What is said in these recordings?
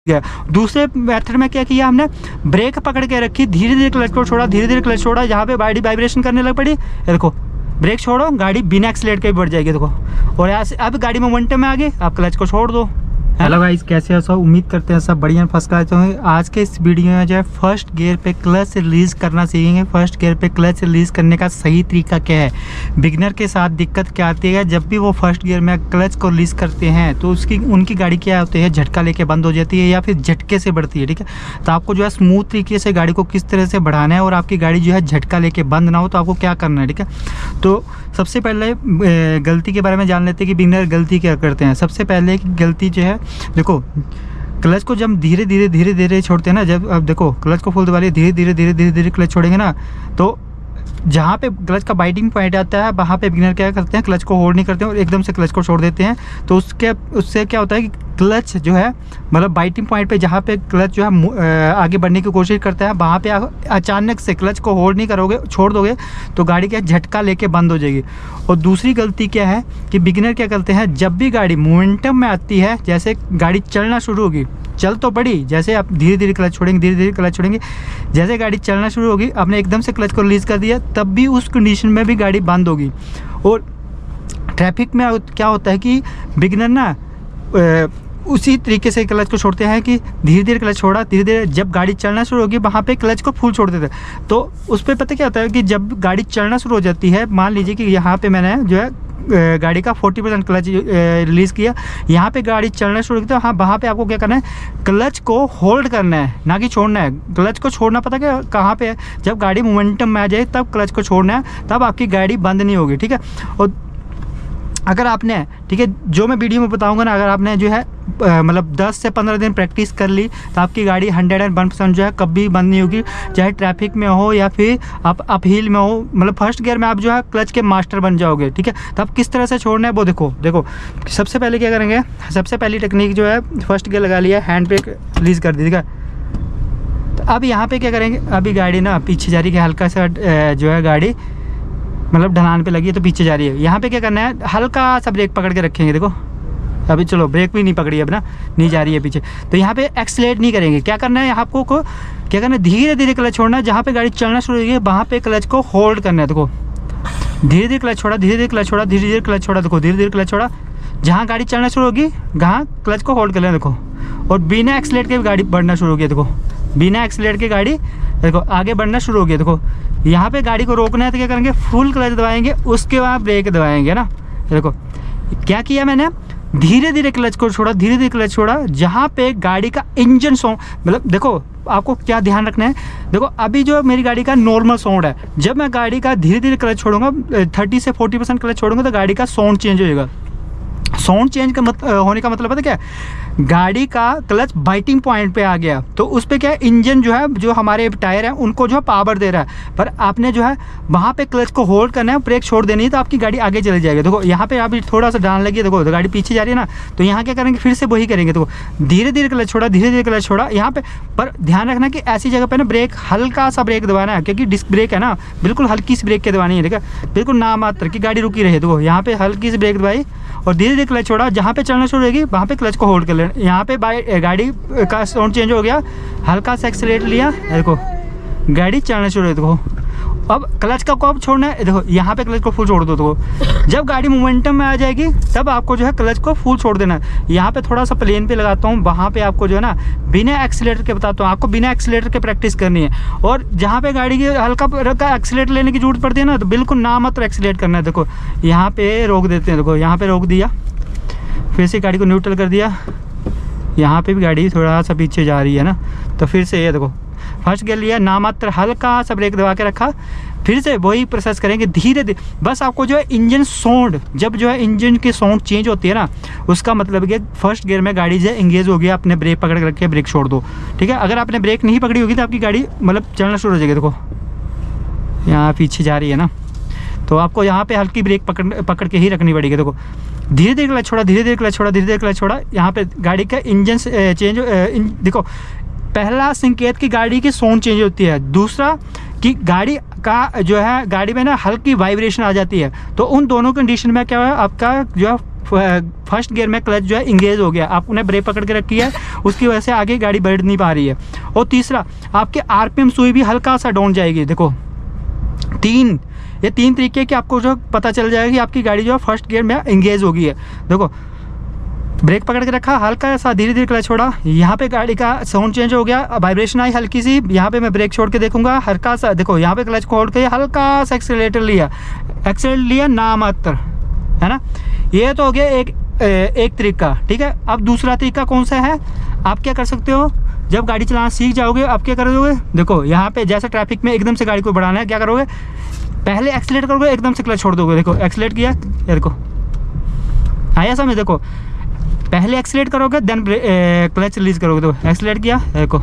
गया। दूसरे मेथड में क्या किया हमने, ब्रेक पकड़ के रखी, धीरे धीरे क्लच को छोड़ा, धीरे धीरे क्लच छोड़ा, जहाँ पे गाड़ी वाइब्रेशन करने लग पड़ी, ये देखो ब्रेक छोड़ो, गाड़ी बिना एक्सीलेट के बढ़ जाएगी देखो। और ऐसे अब गाड़ी मोमेंटम में आ गई, आप क्लच को छोड़ दो। हेलो गाइस, कैसे हो सब? उम्मीद करते हैं सब बढ़िया फर्स्ट क्लास होंगे। आज के इस वीडियो में जो है फर्स्ट गियर पे क्लच रिलीज़ करना सीखेंगे। फर्स्ट गियर पे क्लच रिलीज़ करने का सही तरीका क्या है, बिगिनर के साथ दिक्कत क्या आती है जब भी वो फर्स्ट गियर में क्लच को रिलीज़ करते हैं तो उनकी गाड़ी क्या होती है, झटका लेके बंद हो जाती है या फिर झटके से बढ़ती है। ठीक है, तो आपको जो है स्मूथ तरीके से गाड़ी को किस तरह से बढ़ाना है और आपकी गाड़ी जो है झटका लेके बंद ना हो तो आपको क्या करना है। ठीक है, तो सबसे पहले गलती के बारे में जान लेते हैं कि बिगिनर गलती क्या करते हैं। सबसे पहले गलती जो है, देखो क्लच को जब धीरे धीरे छोड़ते हैं ना, जब अब देखो क्लच को फुल दबा लिया, धीरे धीरे क्लच छोड़ेंगे ना, तो जहाँ पे क्लच का बाइटिंग पॉइंट आता है वहाँ पे बिगिनर क्या करते हैं, क्लच को होल्ड नहीं करते हैं और एकदम से क्लच को छोड़ देते हैं। तो उससे क्या होता है कि क्लच जो है मतलब बाइटिंग पॉइंट पे जहाँ पे क्लच जो है आगे बढ़ने की कोशिश करता है वहाँ पे अचानक से क्लच को होल्ड नहीं करोगे, छोड़ दोगे तो गाड़ी क्या झटका लेके बंद हो जाएगी। और दूसरी गलती क्या है कि बिगिनर क्या करते हैं, जब भी गाड़ी मोमेंटम में आती है, जैसे गाड़ी चलना शुरू होगी, चल तो पड़ी, जैसे आप धीरे धीरे क्लच छोड़ेंगे, जैसे गाड़ी चलना शुरू होगी, आपने एकदम से क्लच को रिलीज़ कर दिया, तब भी उस कंडीशन में भी गाड़ी बंद होगी। और ट्रैफिक में क्या होता है कि बिगिनर ना उसी तरीके से क्लच को छोड़ते हैं कि धीरे धीरे क्लच छोड़ा, धीरे धीरे जब गाड़ी चलना शुरू होगी वहाँ पे क्लच को फुल छोड़ देते हैं। तो उस पर पता क्या होता है कि जब गाड़ी चलना शुरू हो जाती है, मान लीजिए कि यहाँ पे मैंने जो है गाड़ी का 40% क्लच रिलीज़ किया, यहाँ पे गाड़ी चलना शुरू की, तो हाँ वहाँ पे आपको क्या करना है, क्लच को होल्ड करना है, ना कि छोड़ना है। क्लच को छोड़ना पता क्या कहाँ पे है, जब गाड़ी मोमेंटम में आ जाए तब क्लच को छोड़ना है, तब आपकी गाड़ी बंद नहीं होगी। ठीक है, और अगर आपने, ठीक है, जो मैं वीडियो में बताऊंगा ना, अगर आपने जो है मतलब 10 से 15 दिन प्रैक्टिस कर ली तो आपकी गाड़ी 101% जो है कभी बंद नहीं होगी, चाहे ट्रैफिक में हो या फिर आप अपहिल में हो। मतलब फर्स्ट गियर में आप जो है क्लच के मास्टर बन जाओगे। ठीक है, तो आप किस तरह से छोड़ना है वो देखो सबसे पहले क्या करेंगे, सबसे पहली टेक्निक जो है, फर्स्ट गियर लगा लिया, हैंड ब्रेक रिलीज़ कर दी। ठीक है, तो अब यहाँ पर क्या करेंगे, अभी गाड़ी ना पीछे जा रही है, हल्का सा जो है गाड़ी मतलब ढलान पे लगी है तो पीछे जा रही है। यहाँ पे क्या करना है, हल्का सा ब्रेक पकड़ के रखेंगे। देखो अभी चलो ब्रेक भी नहीं पकड़ी, अब ना नहीं जा रही है पीछे, तो यहाँ पे एक्सीलेट नहीं करेंगे। क्या करना है, आपको क्या करना है, धीरे धीरे क्लच छोड़ना है, जहाँ पे गाड़ी चलना शुरू होगी वहाँ पे क्लच को होल्ड करना है। देखो धीरे धीरे क्लच छोड़ा, धीरे धीरे क्लच छोड़ा, धीरे धीरे क्लच छोड़ा, देखो धीरे धीरे क्लच छोड़ा, जहाँ गाड़ी चलना शुरू होगी वहाँ क्लच को होल्ड कर लेना। देखो, और बिना एक्सीलेट के गाड़ी बढ़ना शुरू हो गया। देखो बिना एक्सीलेट के गाड़ी देखो आगे बढ़ना शुरू हो गया। देखो यहाँ पे गाड़ी को रोकना है तो क्या करेंगे, फुल क्लच दबाएंगे, उसके बाद ब्रेक दबाएंगे ना। देखो क्या किया मैंने, धीरे धीरे क्लच को छोड़ा, धीरे धीरे क्लच छोड़ा, जहाँ पे गाड़ी का इंजन साउंड, मतलब देखो आपको क्या ध्यान रखना है, देखो अभी जो मेरी गाड़ी का नॉर्मल साउंड है, जब मैं गाड़ी का धीरे धीरे क्लच छोड़ूंगा, 30 से 40% क्लच छोड़ूंगा तो गाड़ी का साउंड चेंज हो जाएगा। साउंड चेंज का होने का मतलब पता क्या है, गाड़ी का क्लच बाइटिंग पॉइंट पे आ गया, तो उस पे क्या है, इंजन जो है, जो हमारे टायर हैं उनको जो है पावर दे रहा है, पर आपने जो है वहाँ पे क्लच को होल्ड करना है, ब्रेक छोड़ देनी है, तो आपकी गाड़ी आगे चली जाएगी। देखो यहाँ पे अभी थोड़ा सा डाल लगी है, देखो तो गाड़ी पीछे जा रही है ना, तो यहाँ क्या करेंगे, फिर से वही करेंगे। देखो धीरे धीरे क्लच छोड़ा, धीरे धीरे क्लच छोड़ा, यहाँ पे पर ध्यान रखना कि ऐसी जगह पे ना ब्रेक, हल्का सा ब्रेक दबाना है, क्योंकि डिस्क ब्रेक है ना, बिल्कुल हल्की सी ब्रेक के दबानी है। ठीक है, बिल्कुल ना मात्र की गाड़ी रुकी रहे। देखो यहाँ पे हल्की सी ब्रेक दबाई और धीरे धीरे क्लच छोड़ा, जहाँ पे चलना शुरू होगी वहाँ पे क्लच को होल्ड कर लेना। यहाँ पे गाड़ी का साउंड चेंज हो गया, हल्का सा एक्सीलेटर लिया, देखो गाड़ी चलना शुरू हो। देखो अब क्लच का कब छोड़ना है, देखो यहाँ पे क्लच को फुल छोड़ दो। देखो जब गाड़ी मोमेंटम में आ जाएगी तब आपको जो है क्लच को फुल छोड़ देना है। यहाँ पे थोड़ा सा प्लेन पे लगाता हूँ, वहाँ पे आपको जो है ना बिना एक्सीलेटर के बताता हूँ, आपको बिना एक्सीलेटर के प्रैक्टिस करनी है। और जहाँ पे गाड़ी की हल्का एक्सीलेटर लेने की जरूरत पड़ती है ना, तो बिल्कुल ना मात्र एक्सीलेट करना है। देखो यहाँ पे रोक देते हैं, देखो यहाँ पे रोक दिया, फिर से गाड़ी को न्यूट्रल कर दिया, यहाँ पे भी गाड़ी थोड़ा सा पीछे जा रही है ना, तो फिर से ये देखो फर्स्ट गियर लिया, ना मात्र हल्का सा ब्रेक दबा के रखा, फिर से वही प्रोसेस करेंगे धीरे धीरे। बस आपको जो है इंजन साउंड, जब जो है इंजन की साउंड चेंज होती है ना, उसका मतलब कि फर्स्ट गियर में गाड़ी जो है इंगेज हो गया, आपने ब्रेक पकड़ के रखे, ब्रेक छोड़ दो। ठीक है, अगर आपने ब्रेक नहीं पकड़ी होगी तो आपकी गाड़ी मतलब चलना शुरू हो जाएगी। देखो यहाँ पीछे जा रही है ना, तो आपको यहाँ पे हल्की ब्रेक पकड़ के ही रखनी पड़ेगी। देखो धीरे धीरे क्लच छोड़ा, धीरे धीरे क्लच छोड़ा, धीरे धीरे क्लच छोड़ा, यहाँ पे गाड़ी का इंजन चेंज, देखो पहला संकेत की गाड़ी की साउंड चेंज होती है, दूसरा कि गाड़ी का जो है, गाड़ी में ना हल्की वाइब्रेशन आ जाती है। तो उन दोनों कंडीशन में क्या है, आपका जो है फर्स्ट गियर में क्लच जो है इंगेज हो गया, आपने ब्रेक पकड़ के रखी है, उसकी वजह से आगे गाड़ी बढ़ नहीं पा रही है। और तीसरा, आपके आरपीएम सुई भी हल्का सा डाउन जाएगी। देखो ये तीन तरीके के आपको जो पता चल जाएगा कि आपकी गाड़ी जो है फर्स्ट गियर में इंगेज हो गई है। देखो ब्रेक पकड़ के रखा, हल्का सा धीरे धीरे क्लच छोड़ा, यहाँ पे गाड़ी का साउंड चेंज हो गया, वाइब्रेशन आई हल्की सी, यहाँ पे मैं ब्रेक छोड़ के देखूंगा, हल्का सा देखो यहाँ पे क्लच खोल के हल्का सा एक्सीलरेटर लिया ना मात्र, है ना। ये तो हो गया एक तरीका, ठीक है। अब दूसरा तरीका कौन सा है, आप क्या कर सकते हो, जब गाड़ी चलाना सीख जाओगे आप क्या करोगे, देखो यहाँ पे जैसे ट्रैफिक में एकदम से गाड़ी को बढ़ाना है, क्या करोगे, पहले एक्सीलेट करोगे, एकदम से क्लच छोड़ दोगे। देखो एक्सीलेट किया, ये देखो आया समझ, देखो पहले एक्सीलेट करोगे देन क्लच रिलीज करोगे। देखो एक्सीलेट किया, देखो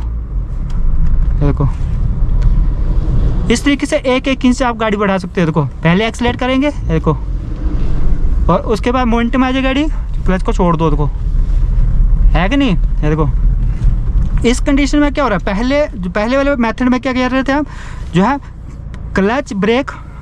इस तरीके से एक इंच से आप गाड़ी बढ़ा सकते हो। देखो पहले एक्सीलेट करेंगे, देखो, और उसके बाद मोमेंटम आ जाए गाड़ी, क्लच को छोड़ दो। देखो है कि नहीं, ये देखो इस कंडीशन में क्या हो रहा है, पहले वाले मेथड में क्या कर रहे थे हम, जो है क्लच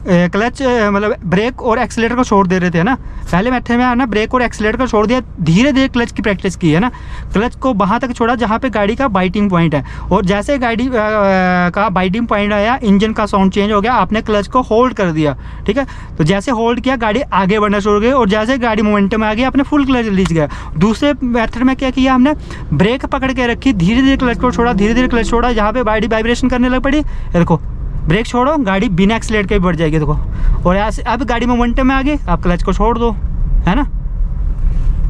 मतलब ब्रेक और एक्सीलेटर को छोड़ दे रहे थे, है ना। पहले मेथड में ना ब्रेक और एक्सीलेटर को छोड़ दिया, धीरे धीरे क्लच की प्रैक्टिस की, है ना। क्लच को वहाँ तक छोड़ा जहाँ पे गाड़ी का बाइटिंग पॉइंट है, और जैसे गाड़ी का बाइटिंग पॉइंट आया, इंजन का साउंड चेंज हो गया, आपने क्लच को होल्ड कर दिया, ठीक है। तो जैसे होल्ड किया गाड़ी आगे बढ़ना शुरू हो गई, और जैसे गाड़ी मोमेंटम में आ गई आपने फुल क्लच रिलीज किया। दूसरे मेथड में क्या किया हमने, ब्रेक पकड़ के रखी, धीरे धीरे क्लच को छोड़ा, धीरे धीरे क्लच छोड़ा, जहाँ पे गाड़ी वाइब्रेशन करने लग पड़ी, देखो ब्रेक छोड़ो, गाड़ी बिना एक्सीलेट के भी बढ़ जाएगी। देखो, और ऐसे अब गाड़ी मोमेंटम में आ गई, आप क्लच को छोड़ दो, है ना।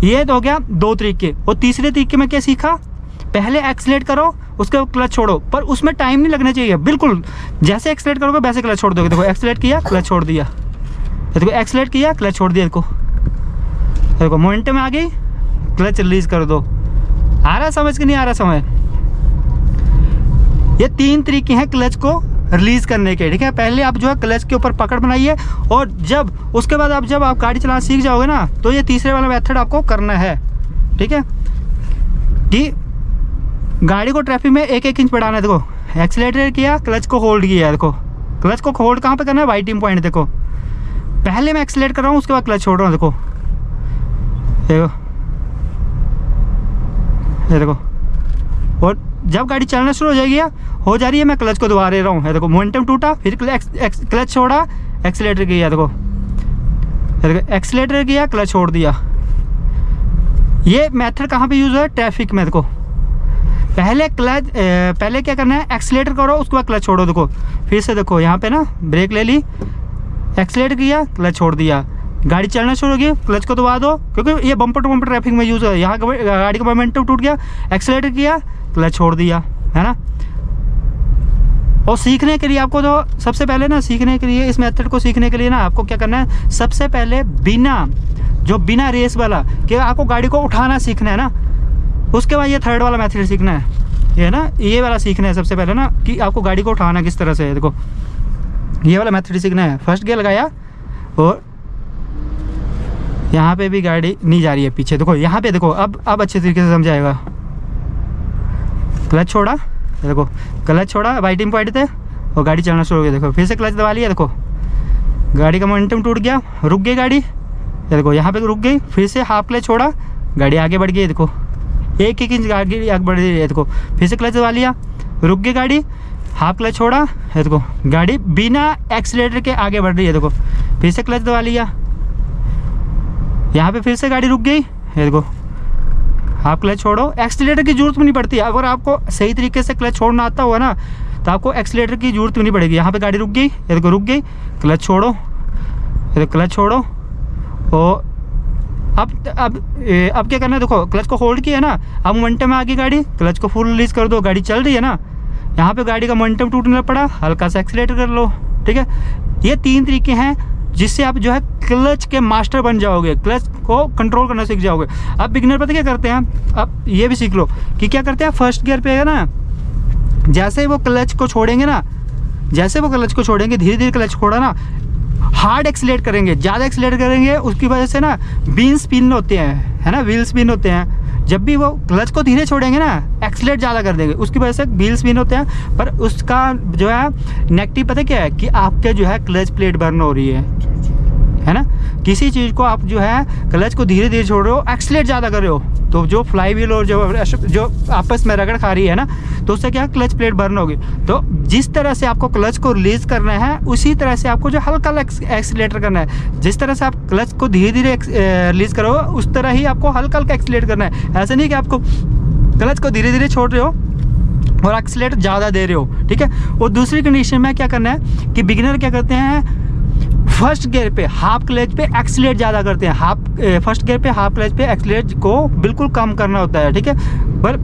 ये तो हो गया दो तरीके। और तीसरे तरीके में क्या सीखा, पहले एक्सीलेट करो उसके बाद क्लच छोड़ो, पर उसमें टाइम नहीं लगना चाहिए, बिल्कुल जैसे एक्सीलेट करोगे वैसे क्लच छोड़ दोगे। देखो एक्सीलेट किया, क्लच छोड़ दिया, देखो एक्सीलेट किया, क्लच छोड़ दिया, देखो मोमेंटम में आ गई, क्लच रिलीज कर दो। आ रहा समझ कि नहीं आ रहा समझ। ये तीन तरीके हैं क्लच को रिलीज करने के, ठीक है। पहले आप जो है क्लच के ऊपर पकड़ बनाइए, और उसके बाद जब आप गाड़ी चलाना सीख जाओगे ना, तो ये तीसरे वाला मेथड आपको करना है, ठीक है, कि गाड़ी को ट्रैफिक में एक इंच बढ़ाना है। देखो एक्सीलेटर किया, क्लच को होल्ड किया, देखो क्लच को होल्ड कहाँ पे करना है, बाइटिंग पॉइंट। देखो पहले मैं एक्सीलेट कर रहा हूँ, उसके बाद क्लच छोड़ रहा हूँ, देखो देखो, और जब गाड़ी चलना शुरू हो जा रही है, मैं क्लच को दबा रहा हूँ, देखो मोमेंटम टूटा, फिर क्लच छोड़ा, एक्सीलेटर किया, देखो एक्सीलेटर किया, क्लच छोड़ दिया। ये मेथड कहाँ पे यूज़ है, ट्रैफिक में। देखो पहले क्या करना है, एक्सीलेटर करो, उसके बाद क्लच छोड़ो। देखो फिर से देखो यहाँ पे ना ब्रेक ले ली, एक्सीलेटर किया, क्लच छोड़ दिया, गाड़ी चलना शुरू होगी, क्लच को दबा दो, क्योंकि ये बम्पर टू बम्पर ट्रैफिक में यूज़ है। यहाँ गाड़ी का मोमेंटम टूट गया, एक्सीलेटर किया, क्लच छोड़ दिया, है ना। और सीखने के लिए आपको तो सबसे पहले ना, सीखने के लिए इस मेथड को सीखने के लिए ना आपको क्या करना है, सबसे पहले बिना रेस वाला, कि आपको गाड़ी को उठाना सीखना है ना, उसके बाद ये थर्ड वाला मेथड सीखना है, ये ना ये वाला सीखना है सबसे पहले ना, कि आपको गाड़ी को उठाना किस तरह से है। देखो ये वाला मेथड सीखना है। फर्स्ट गियर लगाया, और यहाँ पे भी गाड़ी नहीं जा रही है पीछे, देखो यहाँ पे देखो, अब अच्छे तरीके से समझाएगा। क्लच छोड़ा, देखो क्लच छोड़ा, बाइटिंग पॉइंट थे, और गाड़ी चलना शुरू हो गई। देखो फिर से क्लच दबा लिया, देखो गाड़ी का मोमेंटम टूट गया, रुक गई गाड़ी, देखो यहाँ पे रुक गई, फिर से हाफ क्लच छोड़ा, गाड़ी आगे बढ़ गई। देखो एक इंच गाड़ी आगे बढ़ रही है, देखो फिर से क्लच दबा लिया, रुक गई गाड़ी, हाफ क्लच छोड़ा, देखो गाड़ी बिना एक्सीलेटर के आगे बढ़ रही है। देखो फिर से क्लच दबा लिया, यहाँ पे फिर से गाड़ी रुक गई, देखो हाफ क्लच छोड़ो, एक्सीलेटर की जरूरत भी नहीं पड़ती। अगर आपको सही तरीके से क्लच छोड़ना आता हुआ ना, तो आपको एक्सीलेटर की जरूरत भी नहीं पड़ेगी। यहाँ पे गाड़ी रुक गई, देखो रुक गई, क्लच छोड़ो, क्लच छोड़ो, और अब क्या करना है, देखो क्लच को होल्ड किया ना, अब मोमेंटम में आ गई गाड़ी, क्लच को फुल रिलीज कर दो, गाड़ी चल रही है ना, यहाँ पे गाड़ी का मोमेंटम टूटने पड़ा, हल्का सा एक्सीलेटर कर लो, ठीक है। ये तीन तरीके हैं जिससे आप जो है क्लच के मास्टर बन जाओगे, क्लच को कंट्रोल करना सीख जाओगे। अब बिगिनर पता क्या करते हैं, अब ये भी सीख लो कि क्या करते हैं, फर्स्ट गियर पे है ना, जैसे वो क्लच को छोड़ेंगे ना, धीरे धीरे क्लच छोड़ा ना, हार्ड एक्सीलेट करेंगे, ज़्यादा एक्सीलेट करेंगे, उसकी वजह से ना व्हील स्पिन होते हैं, है ना, व्हील स्पिन होते हैं। जब भी वो क्लच को धीरे छोड़ेंगे ना, एक्सीलेट ज़्यादा कर देंगे, उसकी वजह से व्हील स्पिन होते हैं। पर उसका जो है नेगेटिव पता क्या है, कि आपके जो है क्लच प्लेट बर्न हो रही है, है ना। किसी चीज़ को आप जो है क्लच को धीरे धीरे छोड़ रहे हो, एक्सीलेट ज़्यादा कर रहे हो, तो जो फ्लाई व्हील और जो आपस में रगड़ खा रही है ना, तो उससे क्या क्लच प्लेट बर्न होगी। तो जिस तरह से आपको क्लच को रिलीज़ करना है उसी तरह से आपको जो हल्का एक्सीलेटर करना है। जिस तरह से आप क्लच को धीरे धीरे रिलीज़ करो उस तरह ही आपको हल्का हल्का एक्सीलेट करना है। ऐसा नहीं कि आपको क्लच को धीरे धीरे छोड़ रहे हो और एक्सीलेटर ज़्यादा दे रहे हो, ठीक है। और दूसरी कंडीशन में क्या करना है कि बिगिनर क्या करते हैं, फर्स्ट गियर पे हाफ क्लच पे एक्सीलेट ज़्यादा करते हैं। फर्स्ट गियर पे हाफ क्लच पे एक्सीलेट को बिल्कुल कम करना होता है, ठीक है। पर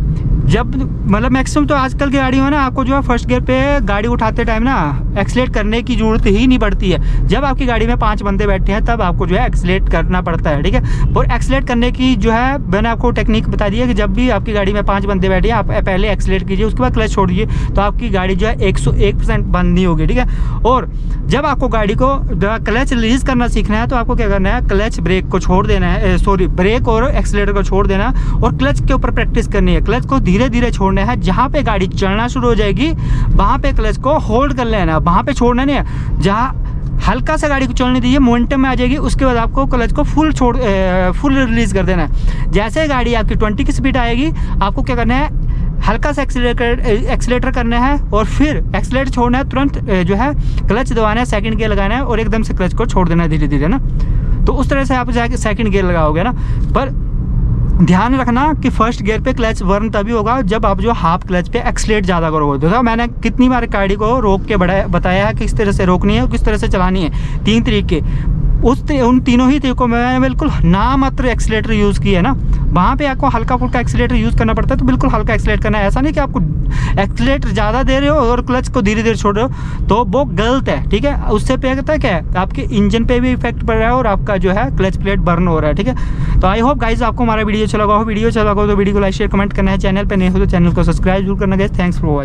जब मतलब मैक्सिमम तो आजकल की गाड़ी में ना आपको जो है फर्स्ट गियर पे गाड़ी उठाते टाइम ना एक्सीलेट करने की ज़रूरत ही नहीं पड़ती है। जब आपकी गाड़ी में 5 बंदे बैठे हैं तब आपको जो है एक्सीलेट करना पड़ता है, ठीक है। और एक्सीलेट करने की जो है मैंने आपको टेक्निक बता दी है कि जब भी आपकी गाड़ी में 5 बंदे बैठे हैं आप पहले एक्सीलेट कीजिए, उसके बाद क्लच छोड़ दीजिए, तो आपकी गाड़ी जो है 101% बंद नहीं होगी, ठीक है। और जब आपको गाड़ी को क्लच रिलीज़ करना सीखना है तो आपको क्या करना है, क्लच ब्रेक को छोड़ देना है, ब्रेक और एक्सीलेटर को छोड़ देना और क्लच के ऊपर प्रैक्टिस करनी है। क्लच को धीरे धीरे छोड़ना है, जहाँ पे गाड़ी चलना शुरू हो जाएगी वहाँ पे क्लच को होल्ड कर लेना, वहाँ पे छोड़ना नहीं है। जहाँ हल्का सा गाड़ी को चलने दीजिए, मोमेंटम में आ जाएगी, उसके बाद आपको क्लच को फुल रिलीज़ कर देना है। जैसे गाड़ी आपकी 20 की स्पीड आएगी आपको क्या करना है, हल्का सा एक्सीलेटर करना है और फिर एक्सीलेटर छोड़ना है, तुरंत जो है क्लच दबाना है, सेकंड गियर लगाना है और एकदम से क्लच को छोड़ देना है धीरे धीरे ना। तो उस तरह से आप जाके सेकंड गियर लगाओगे ना। पर ध्यान रखना कि फर्स्ट गियर पे क्लच बर्न तभी होगा जब आप जो हाफ क्लच पे एक्सीलेट ज़्यादा करोगे। देखो मैंने कितनी बार गाड़ी को रोक के बताया है किस तरह से रोकनी है, किस तरह से चलानी है। 3 तरीके, उन तीनों ही तरीकों में मैंने बिल्कुल नामात्र एक्सीलेटर यूज़ किया है ना। वहाँ पे आपको हल्का फुल्का एक्सीलेटर यूज़ करना पड़ता है, तो बिल्कुल हल्का एक्सीलेट करना है। ऐसा नहीं कि आपको एक्सीलेटर ज़्यादा दे रहे हो और क्लच को धीरे धीरे छोड़ रहे हो, तो वो गलत है, ठीक है। उससे पे क्या है, आपके इंजन पे भी इफेक्ट पड़ रहा है और आपका जो है क्लच प्लेट बर्न हो रहा है, ठीक है। तो आई होप गाइज आपको हमारा वीडियो अच्छा लगा हो। वीडियो अच्छा लगा हो तो वीडियो को लाइक शेयर कमेंट करना है। चैनल पे नहीं हो तो चैनल को सब्सक्राइब जरूर करना गाइज। Thanks for watching.